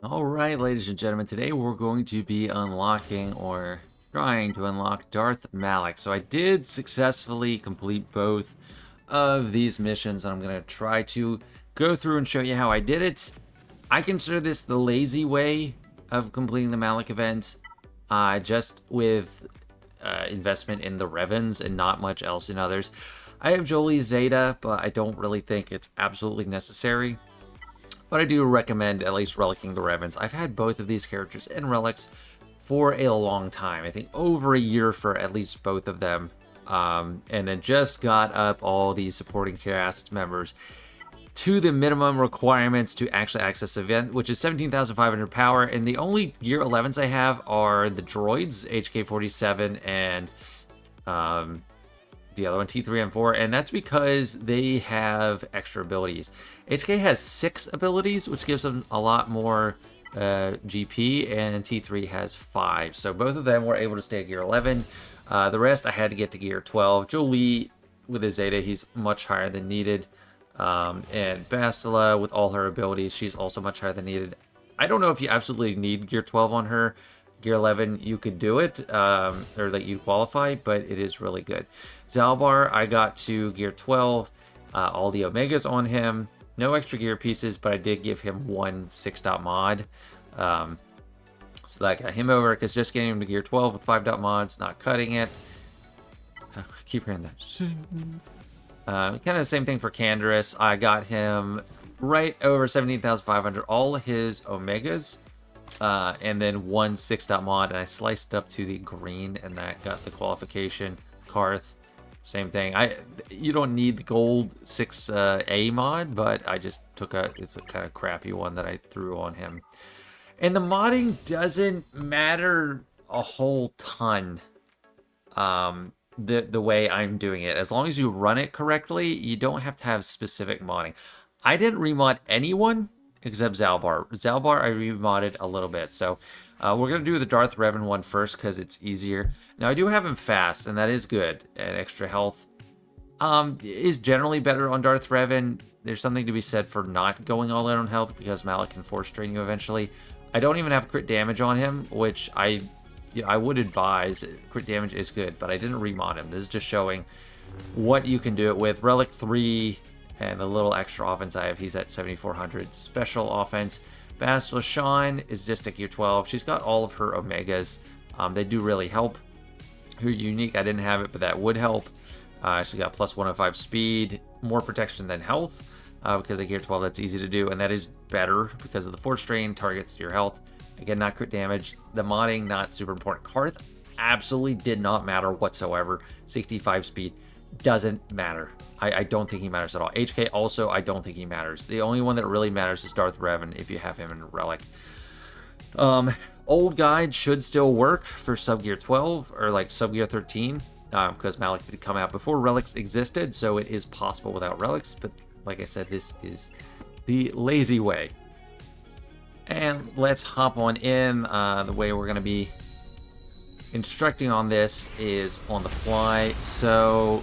Alright, ladies and gentlemen, today we're going to be unlocking or trying to unlock Darth Malak. So I did successfully complete both of these missions, and I'm going to try to go through and show you how I did it. I consider this the lazy way of completing the Malak event, just with investment in the Revens and not much else in others. I have Jolie Zeta, but I don't really think it's absolutely necessary. But I do recommend at least relicking the Revens. I've had both of these characters in relics for a long time. I think over a year for at least both of them. And then just got up all these supporting cast members to the minimum requirements to actually access the event, which is 17,500 power. And the only Gear 11s I have are the droids, HK-47 and the other one, T3M4, and that's because they have extra abilities. HK has 6 abilities, which gives them a lot more GP, and T3 has 5. So both of them were able to stay at Gear 11. The rest I had to get to Gear 12. Jolie, with his Zeta, he's much higher than needed. And Bastila, with all her abilities, she's also much higher than needed. I don't know if you absolutely need Gear 12 on her. Gear 11, you could do it, or that you qualify, but it is really good. Zalbar, I got to Gear 12, all the Omegas on him. No extra gear pieces, but I did give him one 6-dot mod. So that got him over, because just getting him to Gear 12 with 5-dot mods, not cutting it. I keep hearing that. Kind of the same thing for Canderous. I got him right over 17,500, all his Omegas. And then one 6-dot mod, and I sliced it up to the green, and that got the qualification. Karth, same thing. You don't need the gold 6A mod, but I just took it's a kind of crappy one that I threw on him. And the modding doesn't matter a whole ton. The way I'm doing it, as long as you run it correctly, you don't have to have specific modding. I didn't remod anyone except Zalbar. Zalbar I remodded a little bit. So we're going to do the Darth Revan one first because it's easier. Now I do have him fast, and that is good. And extra health is generally better on Darth Revan. There's something to be said for not going all in on health because Malak can force train you eventually. I don't even have crit damage on him, which I would advise. Crit damage is good, but I didn't remod him. This is just showing what you can do it with. Relic 3... and the little extra offense I have, he's at 7,400. Special offense. Bastila Shan is just at Gear 12. She's got all of her Omegas. They do really help. Her unique, I didn't have it, but that would help. She's got plus 105 speed, more protection than health. Because at Gear 12, that's easy to do. And that is better because of the Force Strain, targets your health. Again, not crit damage. The modding, not super important. Karth absolutely did not matter whatsoever. 65 speed. Doesn't matter. I don't think he matters at all. HK also, I don't think he matters. The only one that really matters is Darth Revan if you have him in Relic. Old Guide should still work for Subgear 12 or like Subgear 13 because Malak did come out before Relics existed, so it is possible without Relics. But like I said, this is the lazy way. And let's hop on in. The way we're going to be instructing on this is on the fly. So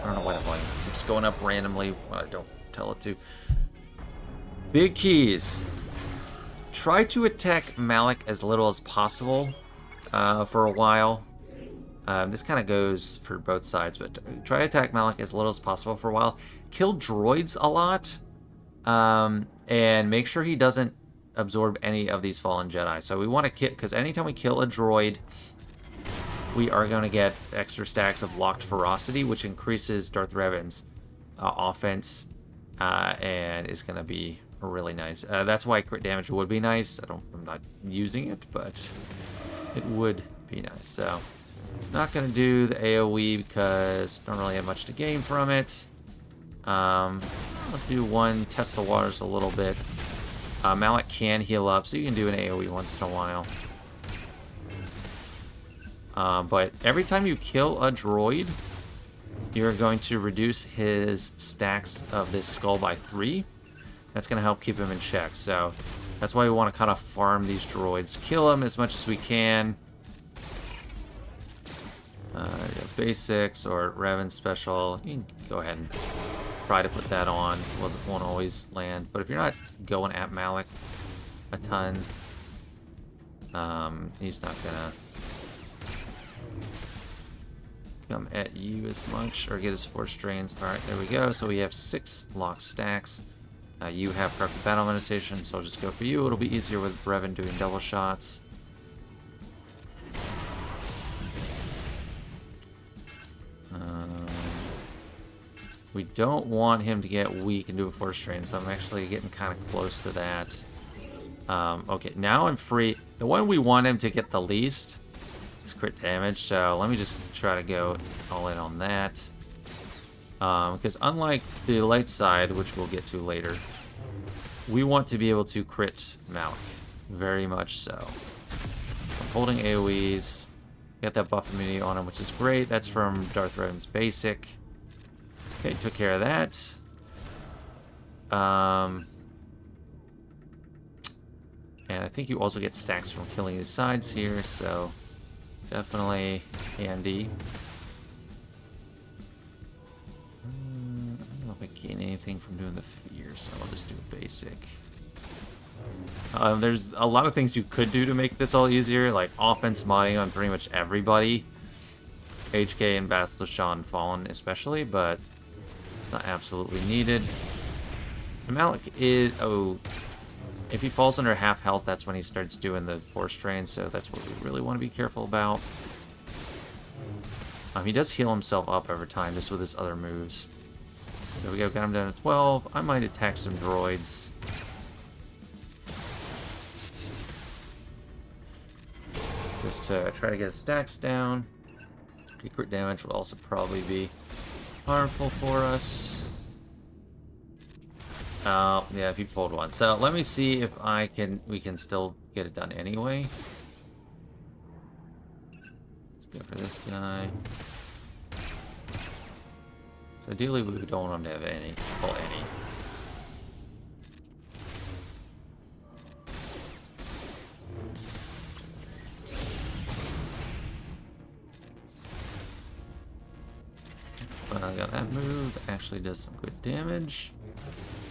I don't know why that volume keeps going up randomly when I don't tell it to. Big keys. Try to attack Malak as little as possible for a while. This kind of goes for both sides, but try to attack Malak as little as possible for a while. Kill droids a lot. And make sure he doesn't absorb any of these fallen Jedi. So we want to kill, because anytime we kill a droid, we are going to get extra stacks of Locked Ferocity, which increases Darth Revan's offense, and is going to be really nice. That's why crit damage would be nice. I'm not using it, but it would be nice. So, not going to do the AoE because I don't really have much to gain from it. I'll do one, test the waters a little bit. Malak can heal up, so you can do an AoE once in a while. But every time you kill a droid, you're going to reduce his stacks of this skull by 3. That's going to help keep him in check. So that's why we want to kind of farm these droids. Kill them as much as we can. Basics or Revan Special. You can go ahead and try to put that on. Won't always land. But if you're not going at Malak, a ton. He's not gonna come at you as much or get his force drains. All right, there we go. So we have 6 lock stacks. You have corrupted battle meditation, so I'll just go for you. It'll be easier with Brevin doing double shots. We don't want him to get weak and do a force drain, so I'm actually getting kind of close to that. Okay, now I'm free. The one we want him to get the least is crit damage, so let me just try to go all in on that. Because unlike the light side, which we'll get to later, we want to be able to crit Malak. Very much so. I'm holding AoEs. Got that buff immunity on him, which is great. That's from Darth Revan's basic. Okay, took care of that. And I think you also get stacks from killing the sides here, so definitely handy. I don't know if I gain anything from doing the fear, so I'll just do a basic. There's a lot of things you could do to make this all easier, like offense modding on pretty much everybody. HK and Bastila Fallen especially, but it's not absolutely needed. Malak is... oh, if he falls under half health, that's when he starts doing the force drain, so that's what we really want to be careful about. He does heal himself up over time just with his other moves. There we go, got him down to 12. I might attack some droids. Just to try to get his stacks down. Crit damage will also probably be harmful for us. Yeah, if he pulled one. So let me see if we can still get it done anyway. Let's go for this guy. So ideally we don't want him to have any, pull any. But I got that move, actually does some good damage.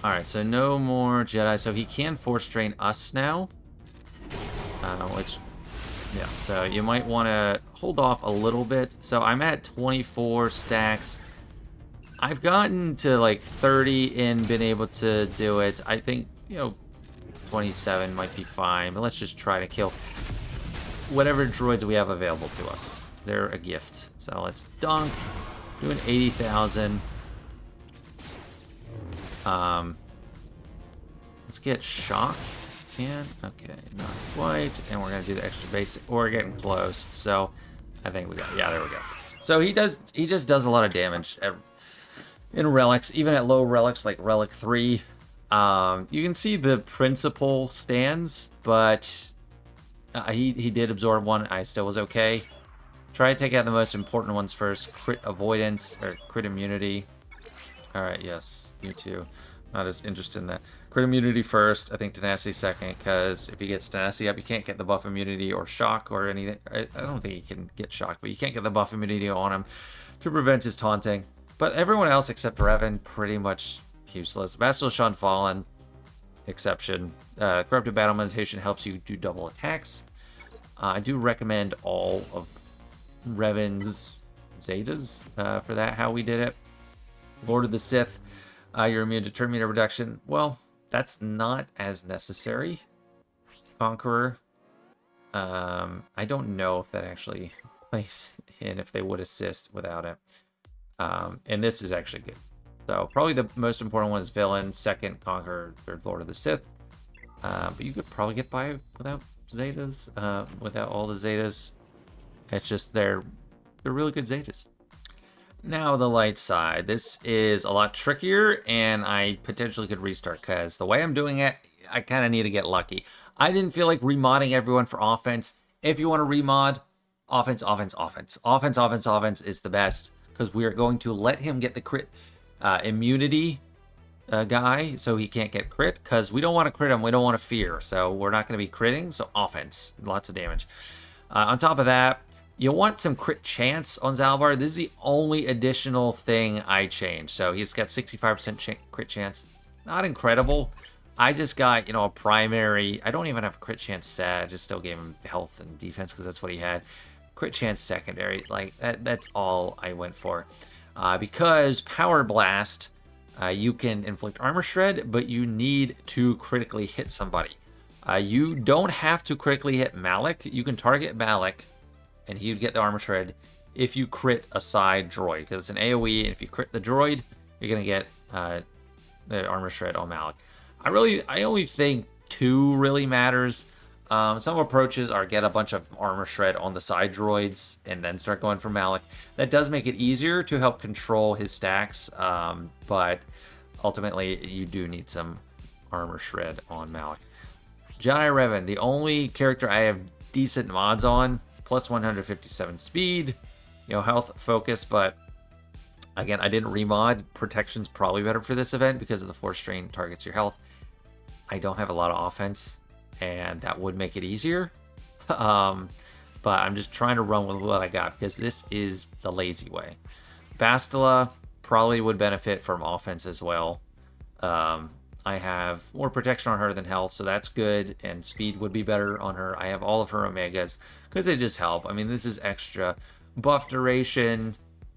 Alright, so no more Jedi. So he can force drain us now. Which, yeah, so you might want to hold off a little bit. So I'm at 24 stacks. I've gotten to like 30 and been able to do it. I think, 27 might be fine. But let's just try to kill whatever droids we have available to us. They're a gift. So let's dunk. Doing 80,000. Let's get shock. Can okay, not quite. And we're gonna do the extra basic. We're getting close. So I think we got. Yeah, there we go. So he just does a lot of damage in relics, even at low relics like relic 3. You can see the principle stands, but he did absorb one. I still was okay. Try to take out the most important ones first. Crit avoidance, or crit immunity. Alright, yes, you too. Not as interested in that. Crit immunity first, I think tenacity second, because if he gets tenacity up, you can't get the buff immunity or shock or anything. I don't think he can get shock, but you can't get the buff immunity on him to prevent his taunting. But everyone else except Revan, pretty much useless. Bastila Fallen, exception. Corrupted Battle Meditation helps you do double attacks. I do recommend all of Revan's Zetas for that, how we did it. Lord of the Sith, you're immune to turn meter reduction. Well, that's not as necessary. Conqueror, I don't know if that actually plays in, if they would assist without it. And this is actually good. So probably the most important one is Villain, second Conqueror, third Lord of the Sith. But you could probably get by without Zetas, without all the Zetas. It's just they're really good Zetas. Now the light side. This is a lot trickier, and I potentially could restart because the way I'm doing it, I kind of need to get lucky. I didn't feel like remodding everyone for offense. If you want to remod, offense, offense, offense. Offense, offense, offense is the best because we are going to let him get the crit immunity guy so he can't get crit because we don't want to crit him. We don't want to fear. So we're not going to be critting. So offense, lots of damage. On top of that, you want some crit chance on Zalbar. This is the only additional thing I changed. So he's got 65% crit chance. Not incredible. I just got, you know, a primary. I don't even have a crit chance set. I just still gave him health and defense because that's what he had. Crit chance secondary. Like, that's all I went for. Because Power Blast, you can inflict armor shred, but you need to critically hit somebody. You don't have to critically hit Malak. You can target Malak, and he would get the armor shred if you crit a side droid, because it's an AoE, and if you crit the droid, you're going to get the armor shred on Malak. I only think 2 really matters. Some approaches are get a bunch of armor shred on the side droids and then start going for Malak. That does make it easier to help control his stacks, but ultimately you do need some armor shred on Malak. Jedi Revan, the only character I have decent mods on, plus 157 speed, you know, health focus, but again, I didn't remod. Protection's probably better for this event because of the Force Strain targets your health. I don't have a lot of offense, and that would make it easier. But I'm just trying to run with what I got because this is the lazy way. Bastila probably would benefit from offense as well. I have more protection on her than health, so that's good, and speed would be better on her. I have all of her Omegas because they just help. I mean, this is extra buff duration,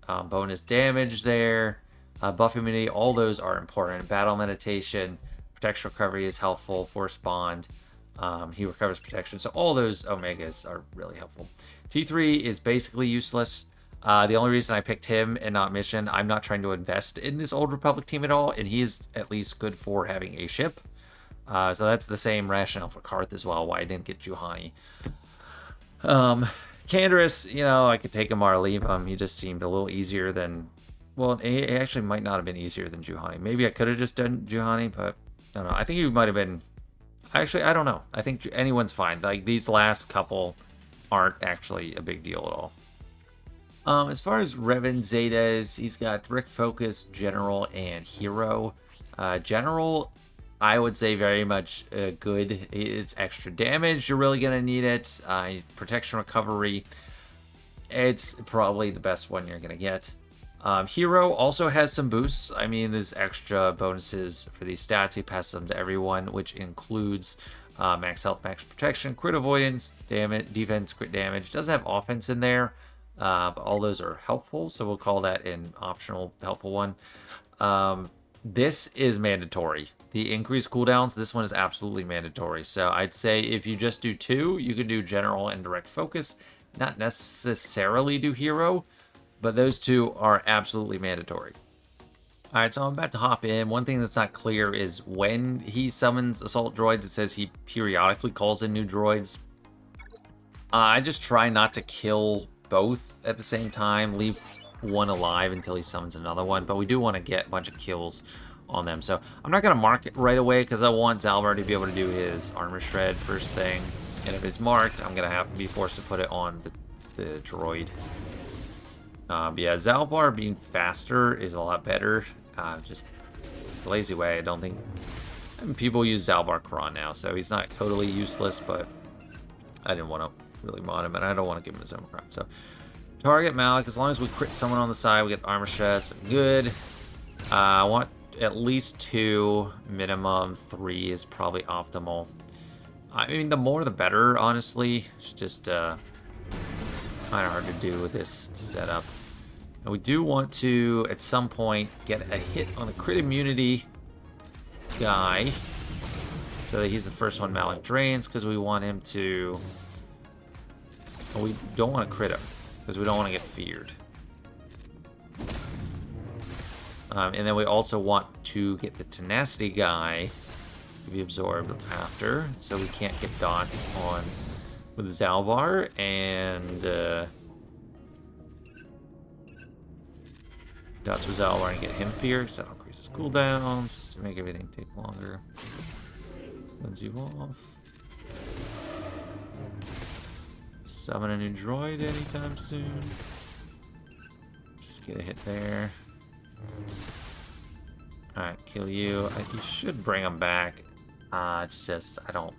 bonus damage there, buff immunity, all those are important. Battle meditation, protection recovery is helpful, force bond, he recovers protection, so all those Omegas are really helpful. T3 is basically useless. The only reason I picked him and not Mission, I'm not trying to invest in this Old Republic team at all, and he is at least good for having a ship. So that's the same rationale for Karth as well, why I didn't get Juhani. Canderous, you know, I could take him or leave him. He just seemed a little easier than... Well, it actually might not have been easier than Juhani. Maybe I could have just done Juhani, but I don't know. I think he might have been... Actually, I don't know. I think anyone's fine. Like, these last couple aren't actually a big deal at all. As far as Revan Zetas, he's got Direct Focus, General, and Hero. General, I would say very much good. It's extra damage. You're really going to need it. Protection Recovery. It's probably the best one you're going to get. Hero also has some boosts. I mean, there's extra bonuses for these stats. He passes them to everyone, which includes max health, max protection, crit avoidance, damage, defense, crit damage. Doesn't have offense in there. But all those are helpful, so we'll call that an optional helpful one. This is mandatory. The increased cooldowns, this one is absolutely mandatory. So I'd say if you just do 2, you can do General and Direct Focus. Not necessarily do Hero, but those 2 are absolutely mandatory. Alright, so I'm about to hop in. One thing that's not clear is when he summons Assault Droids, it says he periodically calls in new droids. I just try not to kill both at the same time, leave one alive until he summons another one, but we do want to get a bunch of kills on them. So I'm not going to mark it right away because I want Zalbar to be able to do his armor shred first thing, and if it's marked, I'm going to have to be forced to put it on the droid. Yeah, Zalbar being faster is a lot better. Just it's the lazy way. I don't think people use Zalbar Quran now, so he's not totally useless, but I didn't want to really mod him, and I don't want to give him his own crap. So target Malak, as long as we crit someone on the side, we get the armor shed, so good. I want at least 2, minimum 3 is probably optimal. I mean, the more the better, honestly. It's just kind of hard to do with this setup. And we do want to, at some point, get a hit on the crit immunity guy, so that he's the first one Malak drains, because we want him to... Well, we don't want to crit him, because we don't want to get feared. And then we also want to get the tenacity guy to be absorbed after, so we can't get dots on with Zalbar, and dots with Zalbar and get him feared, because that increases cooldowns, just to make everything take longer. Cleanse you off. Summon a new droid anytime soon. Just get a hit there. Alright, kill you. You should bring them back. It's just, I don't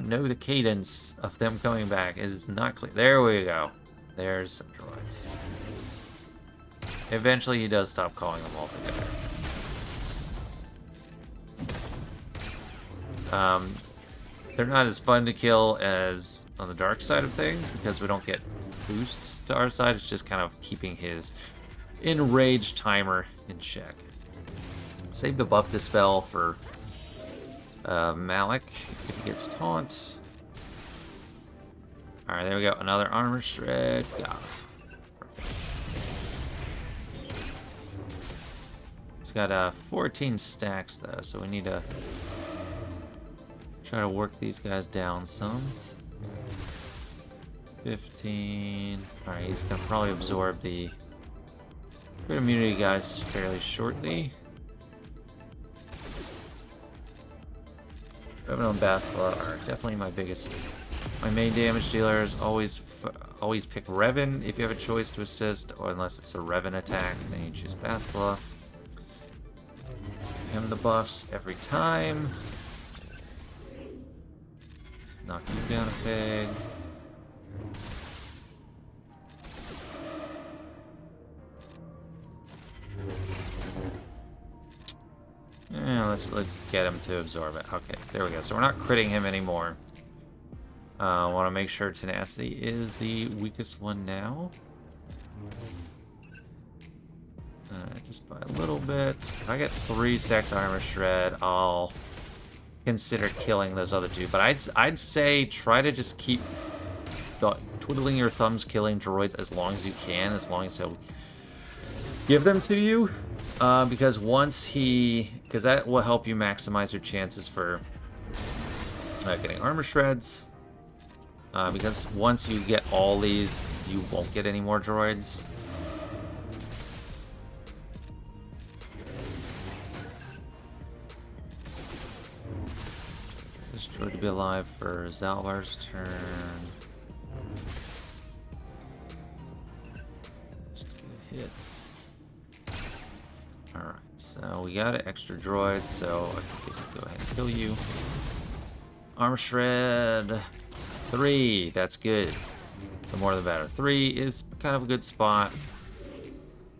know the cadence of them coming back. It is not clear. There we go. There's some droids. Eventually he does stop calling them altogether. They're not as fun to kill as on the dark side of things because we don't get boosts to our side. It's just kind of keeping his enraged timer in check. Save the buff dispel for Malak if he gets taunt. Alright, there we go. Another armor shred. Got him. Perfect. He's got 14 stacks though, so we need to try to work these guys down some. 15. Alright, he's gonna probably absorb the crit immunity guys fairly shortly. Revenant and Bastila are definitely my main damage dealers. Always pick Revan if you have a choice to assist, or unless it's a Revan attack, then you choose Bastila. Give him the buffs every time. Let's knock you down a peg. Yeah, let's get him to absorb it. Okay, there we go. So we're not critting him anymore. I want to make sure tenacity is the weakest one now. Just by a little bit. If I get 3 stacks armor shred, I'll consider killing those other two. But I'd say try to just keep twiddling your thumbs killing droids as long as you can, as long as he'll give them to you. Because because that will help you maximize your chances for getting armor shreds. Because once you get all these, you won't get any more droids. This droid to be alive for Zalbar's turn. Just get a hit. Alright, so we got an extra droid, so I guess I'll go ahead and kill you. Armor shred 3, that's good. The more the better. 3 is kind of a good spot.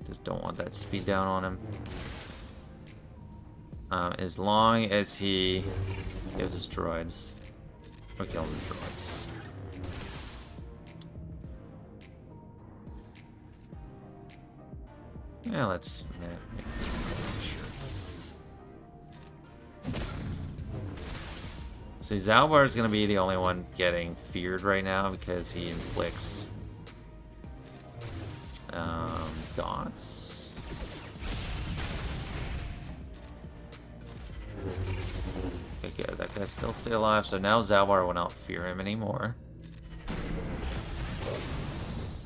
Just don't want that speed down on him. As long as he gives us droids. We're killing the droids. Yeah, let's make sure. See, Zalbar is going to be the only one getting feared right now because he inflicts dots. Okay, good. That guy still stay alive, so now Zalbar will not fear him anymore.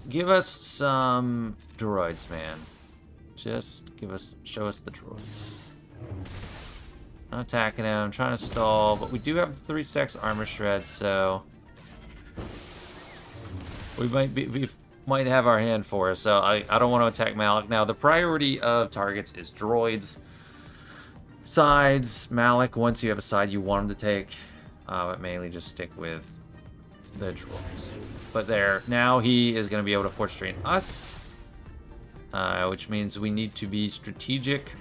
Give us some droids, man. Just show us the droids. Not attacking him, I'm trying to stall, but we do have 3 stacks armor shred, so we might have our hand for us. So I don't want to attack Malak. Now the priority of targets is droids. Sides, Malak, once you have a side you want him to take, but mainly just stick with the droids. But there, now he is going to be able to force strain us. Which means we need to be strategic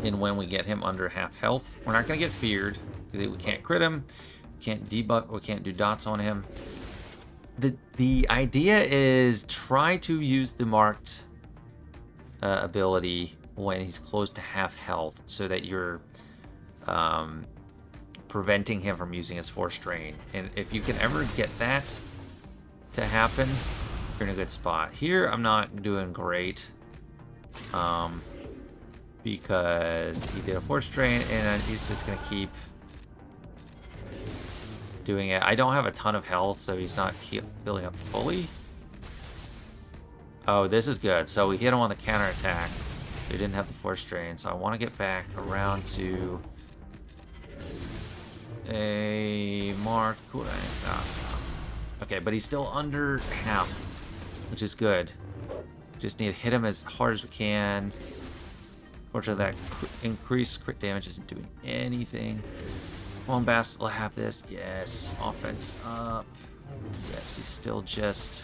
in when we get him under half health. We're not going to get feared. We can't crit him. We can't debuff. We can't do dots on him. The idea is try to use the marked ability when he's close to half health so that you're preventing him from using his force strain. And if you can ever get that to happen, you're in a good spot. Here, I'm not doing great because he did a force strain and he's just going to keep doing it. I don't have a ton of health, so he's not filling up fully. Oh, this is good. So we hit him on the counter attack. We didn't have the force strain, so I want to get back around to a mark. Okay, but he's still under half, which is good. Just need to hit him as hard as we can. Fortunately, that increased crit damage isn't doing anything. Come on, Bastila, have this. Yes, offense up. Yes, he's still just...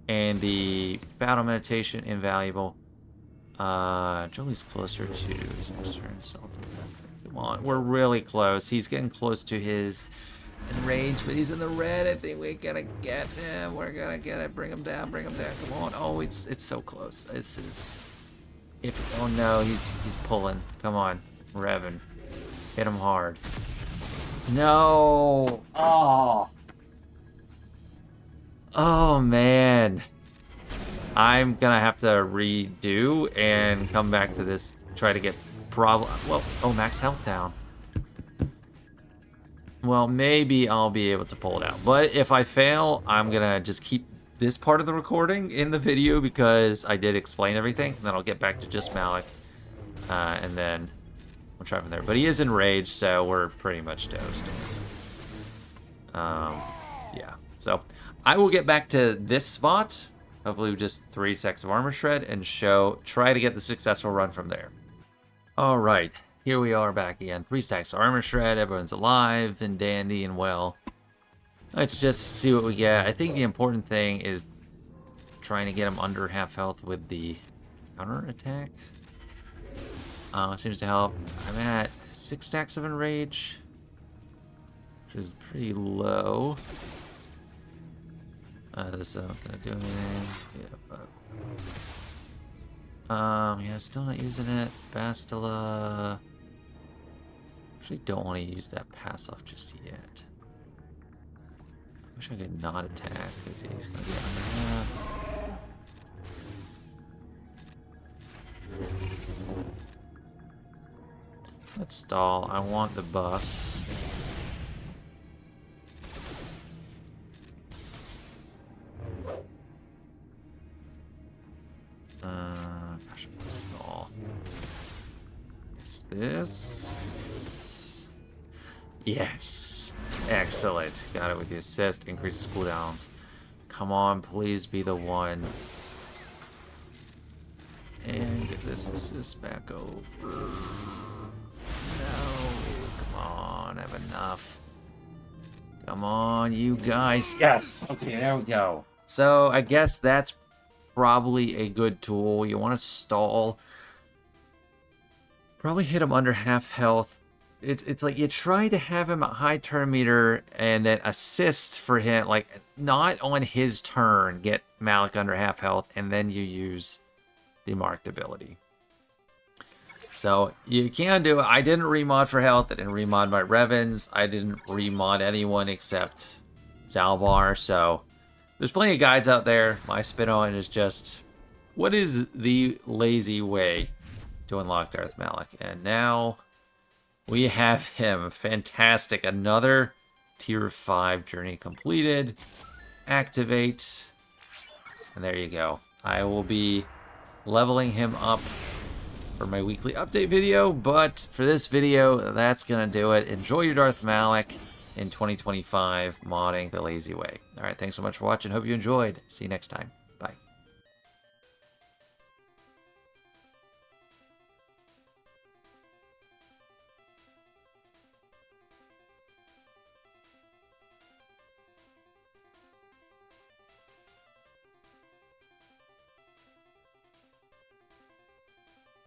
And the battle meditation, invaluable. Jolie's closer to his next turn, so I'll do that. Come on, we're really close. He's getting close to his range, but he's in the red. I think we're gonna get him. We're gonna get it. Bring him down. Bring him down. Come on. Oh, it's so close. This is. Oh no, he's pulling. Come on, Revan, hit him hard. No. Oh man. I'm gonna have to redo and come back to this. Try to get well, oh, max health down. Well, maybe I'll be able to pull it out. But if I fail, I'm gonna just keep this part of the recording in the video because I did explain everything. And then I'll get back to just Malak. And then we'll try from there. But he is enraged, so we're pretty much toast. Yeah. So I will get back to this spot. Hopefully with just 3 stacks of armor shred and try to get the successful run from there. Alright, here we are back again. 3 stacks of armor shred, everyone's alive and dandy and well. Let's just see what we get. I think the important thing is trying to get him under half health with the counter attack. Seems to help. I'm at 6 stacks of enrage, which is pretty low. This isn't gonna do anything. Yeah, but yeah, still not using it. Bastila. Actually, don't want to use that pass off just yet. Wish I could not attack because he's gonna get under that. Let's stall. I want the buffs. Gosh, I'm gonna stall. Is this? Yes. Excellent. Got it with the assist. Increases cooldowns. Come on, please be the one. And get this assist back over. No. Come on, I have enough. Come on, you guys. Yes. Okay, there we go. So I guess that's probably a good tool. You want to stall. Probably hit him under half health. It's like you try to have him at high turn meter and then assist for him, like not on his turn, get Malak under half health, and then you use the marked ability. So you can do it. I didn't remod for health. I didn't remod my Revens. I didn't remod anyone except Zalbar. So there's plenty of guides out there. My spin on it is just, what is the lazy way to unlock Darth Malak? And now we have him. Fantastic. Another tier 5 journey completed. Activate. And there you go. I will be leveling him up for my weekly update video, but for this video, that's gonna do it. Enjoy your Darth Malak in 2025 modding the lazy way. All right, thanks so much for watching. Hope you enjoyed. See you next time.